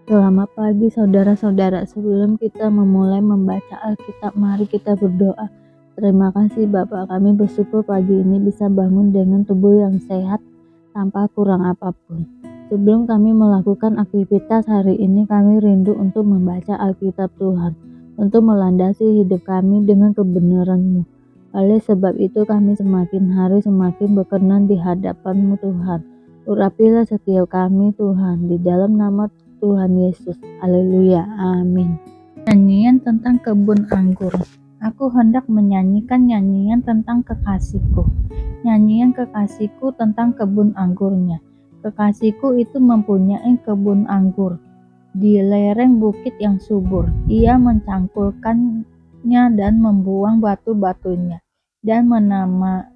Selamat pagi saudara-saudara, sebelum kita memulai membaca Alkitab, mari kita berdoa. Terima kasih Bapak, kami bersyukur pagi ini bisa bangun dengan tubuh yang sehat tanpa kurang apapun. Sebelum kami melakukan aktivitas hari ini, kami rindu untuk membaca Alkitab Tuhan, untuk melandasi hidup kami dengan kebenaran-Mu. Oleh sebab itu kami semakin hari semakin berkenan di hadapan-Mu Tuhan. Urapilah setiap kami Tuhan, di dalam nama Tuhan Yesus. Haleluya. Amin. Nyanyian tentang kebun anggur. Aku hendak menyanyikan nyanyian tentang kekasihku. Nyanyian kekasihku tentang kebun anggurnya. Kekasihku itu mempunyai kebun anggur di lereng bukit yang subur. Ia mencangkulkannya dan membuang batu-batunya dan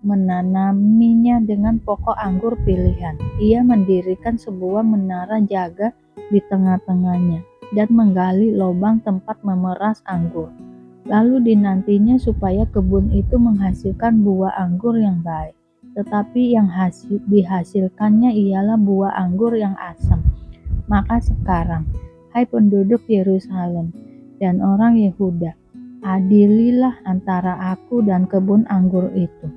menanaminya dengan pokok anggur pilihan. Ia mendirikan sebuah menara jaga di tengah-tengahnya dan menggali lubang tempat memeras anggur. Lalu dinantinya supaya kebun itu menghasilkan buah anggur yang baik. Tetapi yang dihasilkannya ialah buah anggur yang asam. Maka sekarang, hai penduduk Yerusalem dan orang Yehuda, adililah antara aku dan kebun anggur itu,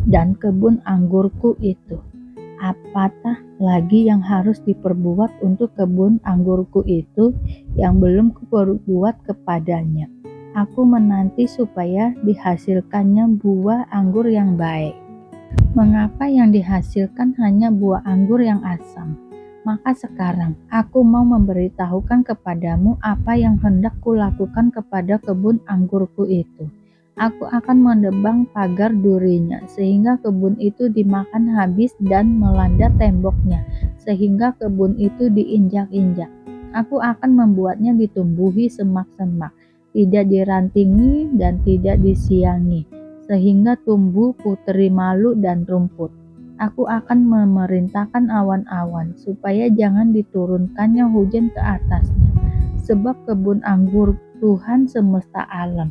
dan kebun anggurku itu. Apatah lagi yang harus diperbuat untuk kebun anggurku itu yang belum kuperbuat kepadanya? Aku menanti supaya dihasilkannya buah anggur yang baik. Mengapa yang dihasilkan hanya buah anggur yang asam? Maka sekarang aku mau memberitahukan kepadamu apa yang hendak kulakukan kepada kebun anggurku itu. Aku akan menebang pagar durinya, sehingga kebun itu dimakan habis dan melanda temboknya, sehingga kebun itu diinjak-injak. Aku akan membuatnya ditumbuhi semak-semak, tidak dirantingi dan tidak disiangi, sehingga tumbuh puteri malu dan rumput. Aku akan memerintahkan awan-awan, supaya jangan diturunkannya hujan ke atasnya. Sebab kebun anggur Tuhan semesta alam,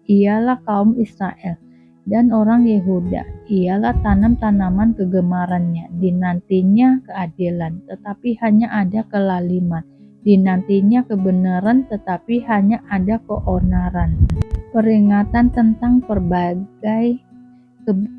ialah kaum Israel, dan orang Yehuda, ialah tanam-tanaman kegemarannya. Dinantinya keadilan, tetapi hanya ada kelaliman. Dinantinya kebenaran, tetapi hanya ada keonaran. Peringatan tentang berbagai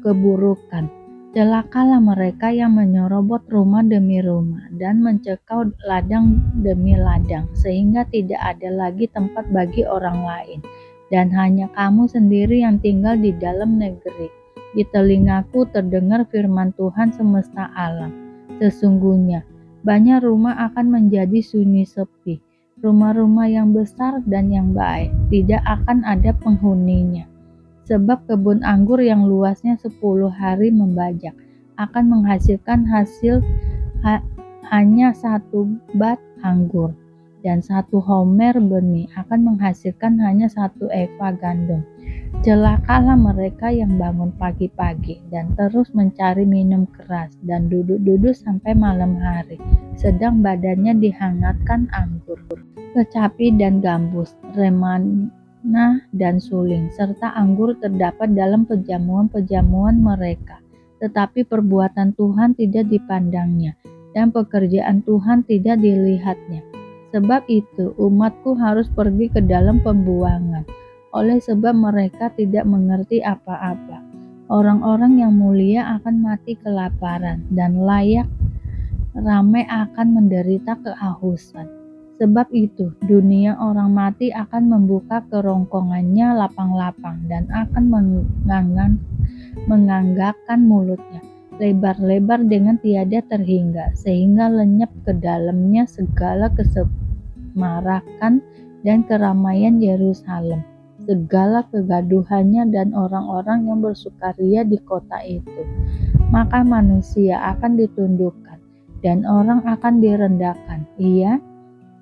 keburukan. Celakalah mereka yang menyerobot rumah demi rumah dan mencekau ladang demi ladang, sehingga tidak ada lagi tempat bagi orang lain, dan hanya kamu sendiri yang tinggal di dalam negeri. Di telingaku terdengar firman Tuhan semesta alam. Sesungguhnya banyak rumah akan menjadi sunyi sepi, rumah-rumah yang besar dan yang baik, tidak akan ada penghuninya. Sebab kebun anggur yang luasnya 10 hari membajak akan menghasilkan hasil hanya 1 bat anggur, dan 1 homer benih akan menghasilkan hanya 1 eva gandum. Celakalah mereka yang bangun pagi-pagi dan terus mencari minum keras dan duduk-duduk sampai malam hari, sedang badannya dihangatkan anggur, kecapi dan gambus, dan suling, serta anggur terdapat dalam pejamuan-pejamuan mereka. Tetapi perbuatan Tuhan tidak dipandangnya, dan pekerjaan Tuhan tidak dilihatnya. Sebab itu umatku harus pergi ke dalam pembuangan, oleh sebab mereka tidak mengerti apa-apa. Orang-orang yang mulia akan mati kelaparan, dan layak ramai akan menderita kehausan. Sebab itu, dunia orang mati akan membuka kerongkongannya lapang-lapang dan akan menganggakan mulutnya lebar-lebar dengan tiada terhingga, sehingga lenyap ke dalamnya segala kesemarakan dan keramaian Yerusalem, segala kegaduhannya dan orang-orang yang bersukaria di kota itu. Maka manusia akan ditundukkan dan orang akan direndahkan.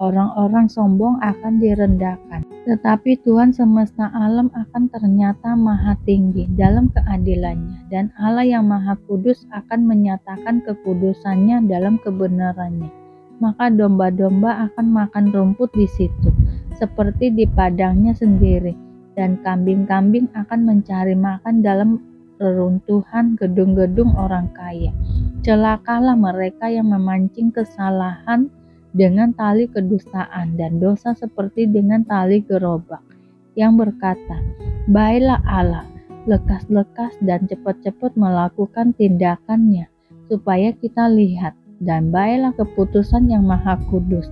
Orang-orang sombong akan direndahkan, tetapi Tuhan semesta alam akan ternyata maha tinggi dalam keadilannya, dan Allah yang maha kudus akan menyatakan kekudusannya dalam kebenarannya. Maka domba-domba akan makan rumput di situ, seperti di padangnya sendiri, dan kambing-kambing akan mencari makan dalam reruntuhan gedung-gedung orang kaya. Celakalah mereka yang memancing kesalahan dengan tali kedustaan dan dosa seperti dengan tali gerobak, yang berkata, "Baiklah Allah, lekas-lekas dan cepat-cepat melakukan tindakannya, supaya kita lihat, dan baiklah keputusan yang Maha Kudus,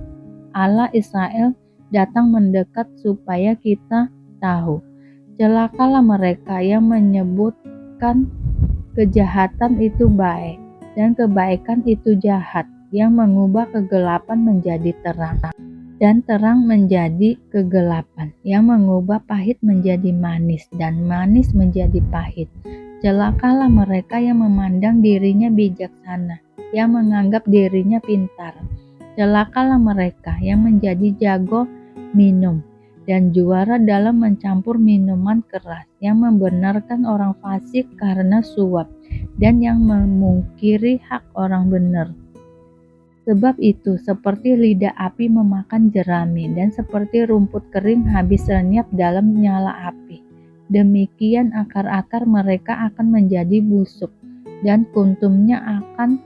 Allah Israel, datang mendekat supaya kita tahu. Celakalah mereka yang menyebutkan kejahatan itu baik, dan kebaikan itu jahat, yang mengubah kegelapan menjadi terang, dan terang menjadi kegelapan, yang mengubah pahit menjadi manis, dan manis menjadi pahit. Celakalah mereka yang memandang dirinya bijaksana, yang menganggap dirinya pintar. Celakalah mereka yang menjadi jago minum dan juara dalam mencampur minuman keras, yang membenarkan orang fasik karena suap, dan yang memungkiri hak orang benar. Sebab itu, seperti lidah api memakan jerami, dan seperti rumput kering habis lenyap dalam nyala api, demikian akar-akar mereka akan menjadi busuk, dan kuntumnya akan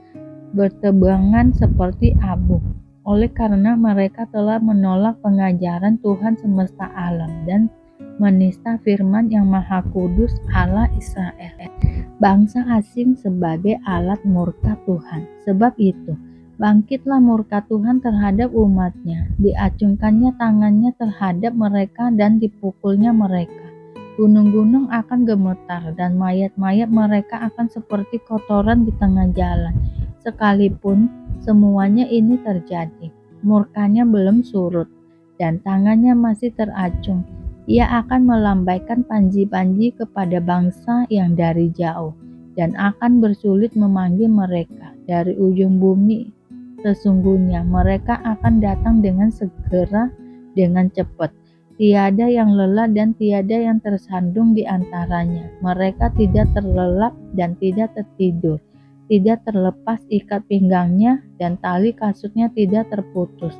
bertebangan seperti abu. Oleh karena mereka telah menolak pengajaran Tuhan semesta alam dan menista firman yang Maha Kudus Allah Israel, bangsa asing sebagai alat murka Tuhan. Sebab itu, bangkitlah murka Tuhan terhadap umatnya, diacungkannya tangannya terhadap mereka dan dipukulnya mereka. Gunung-gunung akan gemetar dan mayat-mayat mereka akan seperti kotoran di tengah jalan. Sekalipun semuanya ini terjadi, murkanya belum surut dan tangannya masih teracung. Ia akan melambaikan panji-panji kepada bangsa yang dari jauh, dan akan bersulit memanggil mereka dari ujung bumi. Sesungguhnya mereka akan datang dengan segera, dengan cepat. Tiada yang lelah dan tiada yang tersandung di antaranya. Mereka tidak terlelap dan tidak tertidur. Tidak terlepas ikat pinggangnya, dan tali kasutnya tidak terputus.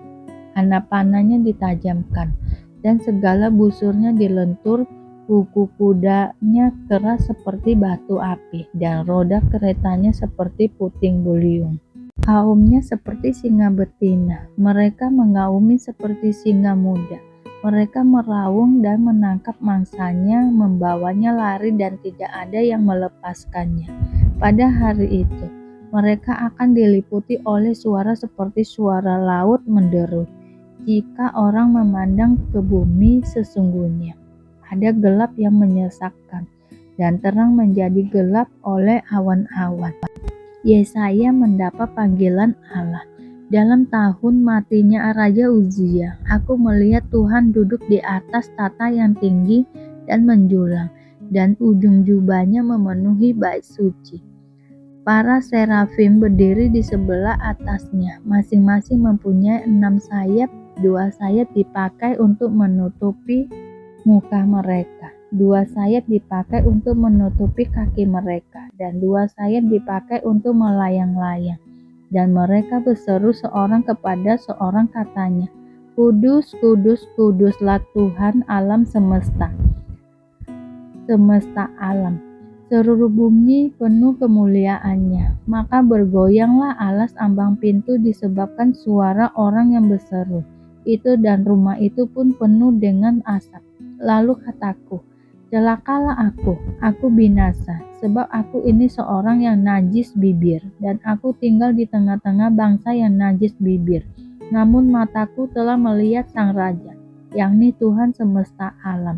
Panah-panahnya ditajamkan, dan segala busurnya dilentur. Kuku kudanya keras seperti batu api, dan roda keretanya seperti puting beliung. Kaumnya seperti singa betina, mereka mengaumi seperti singa muda. Mereka meraung dan menangkap mangsanya, membawanya lari dan tidak ada yang melepaskannya. Pada hari itu, mereka akan diliputi oleh suara seperti suara laut menderu. Jika orang memandang ke bumi, sesungguhnya ada gelap yang menyesakkan, dan terang menjadi gelap oleh awan-awan. Yesaya mendapat panggilan Allah. Dalam tahun matinya Raja Uzia, aku melihat Tuhan duduk di atas tata yang tinggi dan menjulang, dan ujung jubahnya memenuhi bait suci. Para serafim berdiri di sebelah atasnya, masing-masing mempunyai 6 sayap. 2 sayap dipakai untuk menutupi muka mereka, 2 sayap dipakai untuk menutupi kaki mereka, dan 2 sayap dipakai untuk melayang-layang. Dan mereka berseru seorang kepada seorang, katanya, "Kudus, kudus, kuduslah Tuhan alam semesta alam. Seluruh bumi penuh kemuliaannya." Maka bergoyanglah alas ambang pintu disebabkan suara orang yang berseru itu, dan rumah itu pun penuh dengan asap. Lalu kataku, "Celakalah aku binasa, sebab aku ini seorang yang najis bibir, dan aku tinggal di tengah-tengah bangsa yang najis bibir. Namun mataku telah melihat Sang Raja, yakni Tuhan semesta alam."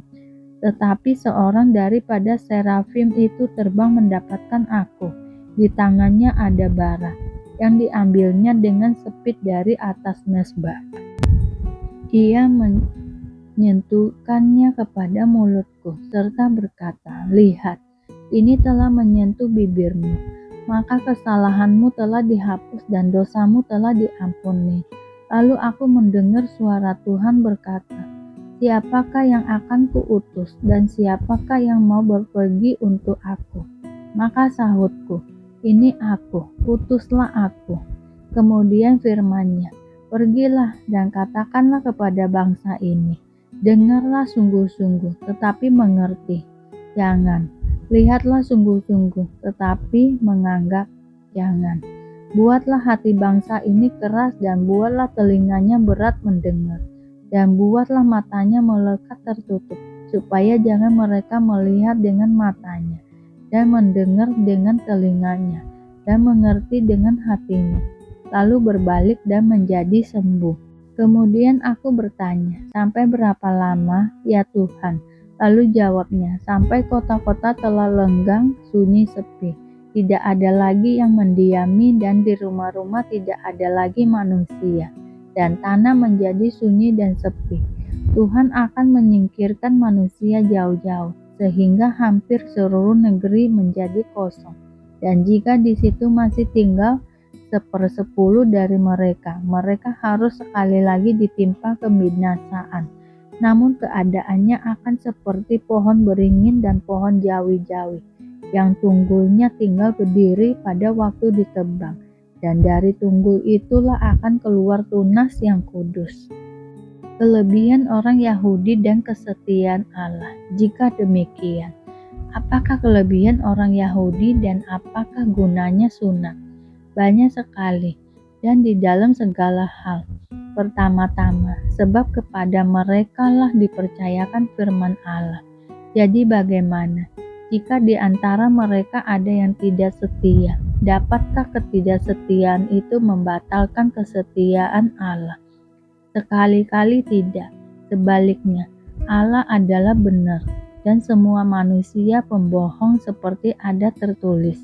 Tetapi seorang daripada serafim itu terbang mendapatkan aku. Di tangannya ada bara, yang diambilnya dengan sepit dari atas mezbah. Ia menyentuhkannya kepada mulutku, serta berkata, "Lihat, ini telah menyentuh bibirmu, maka kesalahanmu telah dihapus dan dosamu telah diampuni." Lalu aku mendengar suara Tuhan berkata, "Siapakah yang akan kuutus, dan siapakah yang mau berpergi untuk aku?" Maka sahutku, "Ini aku, utuslah aku." Kemudian firman-Nya, "Pergilah dan katakanlah kepada bangsa ini, dengarlah sungguh-sungguh, tetapi mengerti. Jangan, lihatlah sungguh-sungguh, tetapi menganggap jangan. Buatlah hati bangsa ini keras dan buatlah telinganya berat mendengar, dan buatlah matanya melekat tertutup, supaya jangan mereka melihat dengan matanya, dan mendengar dengan telinganya, dan mengerti dengan hatinya, lalu berbalik dan menjadi sembuh. Kemudian aku bertanya, sampai berapa lama, ya Tuhan? Lalu jawabnya, sampai kota-kota telah lenggang, sunyi sepi. Tidak ada lagi yang mendiami dan di rumah-rumah tidak ada lagi manusia. Dan tanah menjadi sunyi dan sepi. Tuhan akan menyingkirkan manusia jauh-jauh, sehingga hampir seluruh negeri menjadi kosong. Dan jika di situ masih tinggal 1/10 dari mereka, mereka harus sekali lagi ditimpa kebinasaan. Namun keadaannya akan seperti pohon beringin dan pohon jawi-jawi, yang tunggulnya tinggal berdiri pada waktu ditebang, dan dari tunggul itulah akan keluar tunas yang kudus. Kelebihan orang Yahudi dan kesetiaan Allah. Jika demikian, apakah kelebihan orang Yahudi dan apakah gunanya sunat? Banyak sekali, dan di dalam segala hal. Pertama-tama, sebab kepada mereka lah dipercayakan firman Allah. Jadi bagaimana, jika di antara mereka ada yang tidak setia? Dapatkah ketidaksetiaan itu membatalkan kesetiaan Allah? Sekali-kali tidak. Sebaliknya, Allah adalah benar, dan semua manusia pembohong seperti ada tertulis,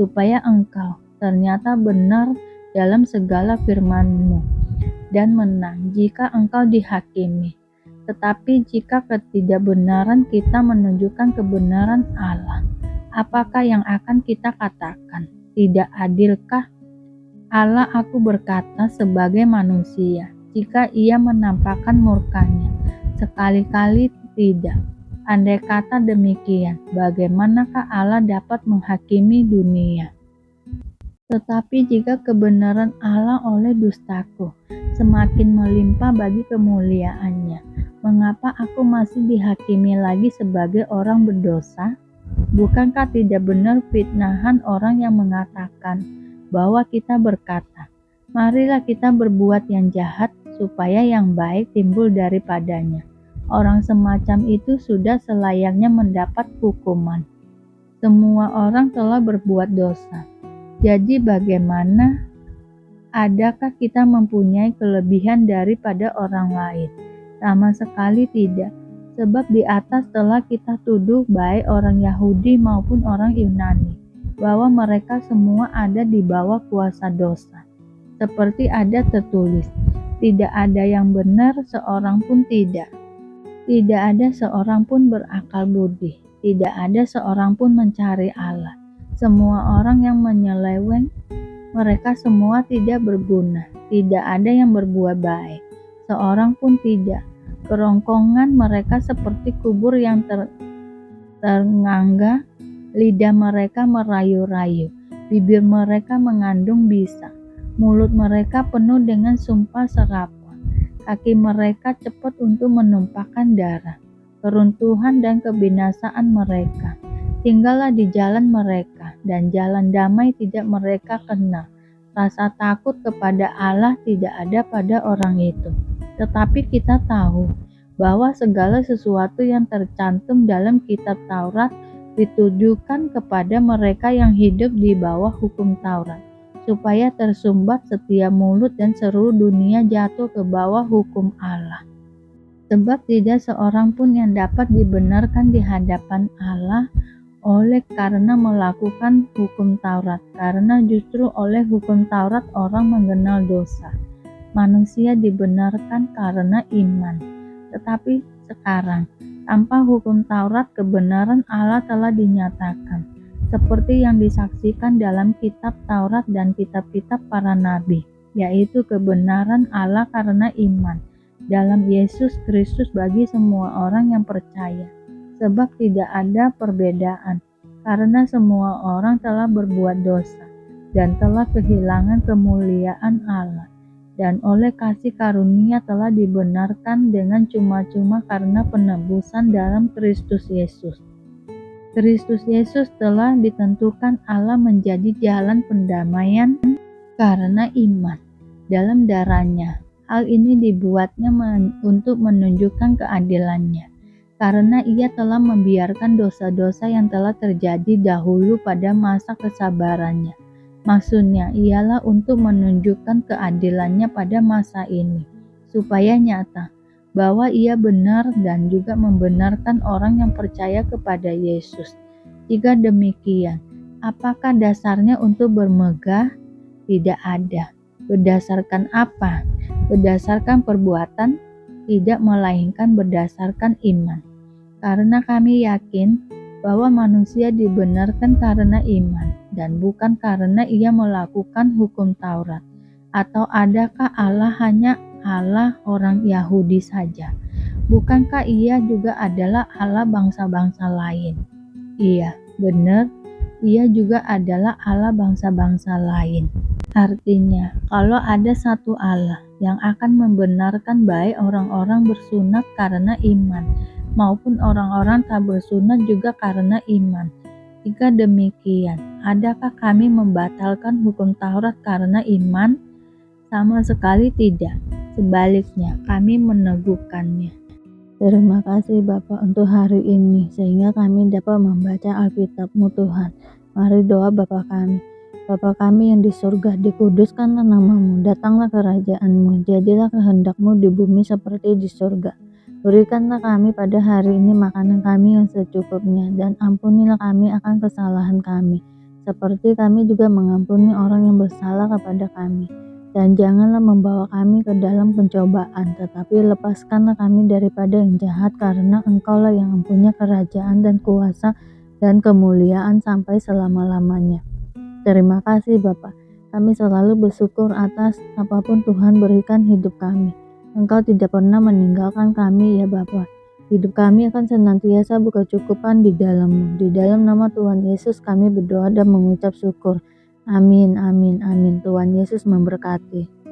supaya engkau ternyata benar dalam segala firman-Mu, dan menang jika engkau dihakimi. Tetapi jika ketidakbenaran kita menunjukkan kebenaran Allah, apakah yang akan kita katakan? Tidak adilkah? Allah, aku berkata sebagai manusia, jika ia menampakkan murkanya, sekali-kali tidak. Andai kata demikian, bagaimanakah Allah dapat menghakimi dunia? Tetapi jika kebenaran Allah oleh dustaku semakin melimpah bagi kemuliaannya, mengapa aku masih dihakimi lagi sebagai orang berdosa? Bukankah tidak benar fitnahan orang yang mengatakan bahwa kita berkata, marilah kita berbuat yang jahat supaya yang baik timbul daripadanya. Orang semacam itu sudah selayaknya mendapat hukuman. Semua orang telah berbuat dosa. Jadi bagaimana? Adakah kita mempunyai kelebihan daripada orang lain? Sama sekali tidak. Sebab di atas telah kita tuduh baik orang Yahudi maupun orang Yunani, bahwa mereka semua ada di bawah kuasa dosa. Seperti ada tertulis, tidak ada yang benar seorang pun tidak. Tidak ada seorang pun berakal budi. Tidak ada seorang pun mencari Allah. Semua orang yang menyeleweng, mereka semua tidak berguna. Tidak ada yang berbuat baik, seorang pun tidak. Kerongkongan mereka seperti kubur yang ternganga, lidah mereka merayu-rayu, bibir mereka mengandung bisa, mulut mereka penuh dengan sumpah serapah, kaki mereka cepat untuk menumpahkan darah, keruntuhan dan kebinasaan mereka tinggallah di jalan mereka, dan jalan damai tidak mereka kenal. Rasa takut kepada Allah tidak ada pada orang itu. Tetapi kita tahu bahwa segala sesuatu yang tercantum dalam kitab Taurat ditujukan kepada mereka yang hidup di bawah hukum Taurat, supaya tersumbat setiap mulut dan seluruh dunia jatuh ke bawah hukum Allah. Sebab tidak seorang pun yang dapat dibenarkan di hadapan Allah oleh karena melakukan hukum Taurat, karena justru oleh hukum Taurat orang mengenal dosa. Manusia dibenarkan karena iman. Tetapi sekarang, tanpa hukum Taurat, kebenaran Allah telah dinyatakan, seperti yang disaksikan dalam kitab Taurat dan kitab-kitab para nabi, yaitu kebenaran Allah karena iman dalam Yesus Kristus bagi semua orang yang percaya. Sebab tidak ada perbedaan, karena semua orang telah berbuat dosa dan telah kehilangan kemuliaan Allah, dan oleh kasih karunia telah dibenarkan dengan cuma-cuma karena penebusan dalam Kristus Yesus. Kristus Yesus telah ditentukan Allah menjadi jalan pendamaian karena iman dalam darahnya. Hal ini dibuatnya untuk menunjukkan keadilannya, karena ia telah membiarkan dosa-dosa yang telah terjadi dahulu pada masa kesabarannya. Maksudnya ialah untuk menunjukkan keadilannya pada masa ini, supaya nyata bahwa ia benar dan juga membenarkan orang yang percaya kepada Yesus. Jika demikian, apakah dasarnya untuk bermegah? Tidak ada. Berdasarkan apa? Berdasarkan perbuatan? Tidak, melainkan berdasarkan iman. Karena kami yakin bahwa manusia dibenarkan karena iman dan bukan karena ia melakukan hukum Taurat. Atau adakah Allah hanya Allah orang Yahudi saja? Bukankah ia juga adalah Allah bangsa-bangsa lain? Iya, benar, ia juga adalah Allah bangsa-bangsa lain. Artinya, kalau ada satu Allah yang akan membenarkan baik orang-orang bersunat karena iman, maupun orang-orang tak bersunat juga karena iman. Jika demikian, adakah kami membatalkan hukum Taurat karena iman? Sama sekali tidak. Sebaliknya, kami meneguhkannya. Terima kasih Bapak untuk hari ini, sehingga kami dapat membaca Alkitab-Mu Tuhan. Mari doa Bapa kami. Bapa kami yang di surga, dikuduskanlah nama-Mu, datanglah kerajaan-Mu, jadilah kehendak-Mu di bumi seperti di surga. Berikanlah kami pada hari ini makanan kami yang secukupnya, dan ampunilah kami akan kesalahan kami, seperti kami juga mengampuni orang yang bersalah kepada kami. Dan janganlah membawa kami ke dalam pencobaan, tetapi lepaskanlah kami daripada yang jahat, karena Engkaulah yang mempunyai kerajaan dan kuasa dan kemuliaan sampai selama-lamanya. Terima kasih Bapa. Kami selalu bersyukur atas apapun Tuhan berikan hidup kami. Engkau tidak pernah meninggalkan kami ya Bapa. Hidup kami akan senantiasa berkecukupan di dalam-Mu. Di dalam nama Tuhan Yesus kami berdoa dan mengucap syukur. Amin, amin, amin. Tuhan Yesus memberkati.